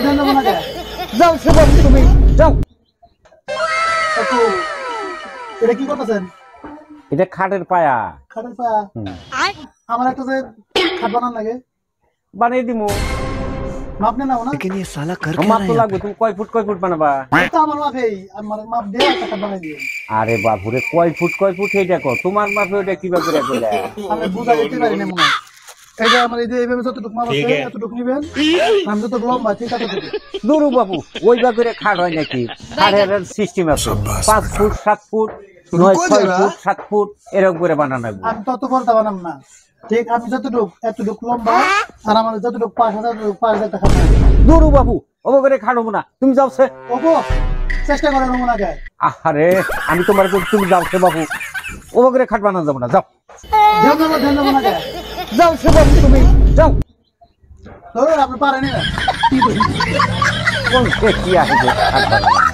ধ্যান দেবো না কে? যাও সে বাবু তুমি যাও। কাকু, এটা কি করতেছেন? এটা খাটের পায়া। খাটের পায়া? আমার একটা যে খাট বানান লাগে, বানিয়ে দিমু। মাপ নেন না? लेकिन ये साला कर মাপ তো লাগবে, তুমি কয় ফুট বানাবা? তো আমার মাপেই, আমার মাপ দিয়ে একটা খাট বানাই দিয়ে। আরে বাবুরে কয় ফুট এইটা কো, তোমার মাপে ওটা কিভাবে করে কইলা? আমি বুঝা দিতে পারি না মনে হয়। এই যে আমার এই যে এইভাবে যতটুকু মাপ আছে এতটুকু নিবেন, আমি যত লম্বা ঠিক আছে। দুরু বাবু ওই বা করে খাট হয় নাকি? খাটের সিস্টেম আছে 5 ফুট 7 ফুট 9 6 ফুট 7 ফুট এরকম করে বানানো হবে। আমি তত বলতে বানাম না, ঠিক আমি এতটুকু লম্বা আর আমার যতটুকু 5,000 টাকা খাট। দুরু বাবু ওবা করে খাট হবো না, তুমি যাও সে। ওগো চেষ্টা করেন ওনাকে। আরে আমি তোমার তুমি যাও সে বাবু, ওবা করে খাট বানানো যাবো না, যাও। ধ্যান দেবো না কে? যাও সে বাবু তুমি যাও। ধরুন আপনি পারেন না। কোন কি আছে যে খাট বানানো?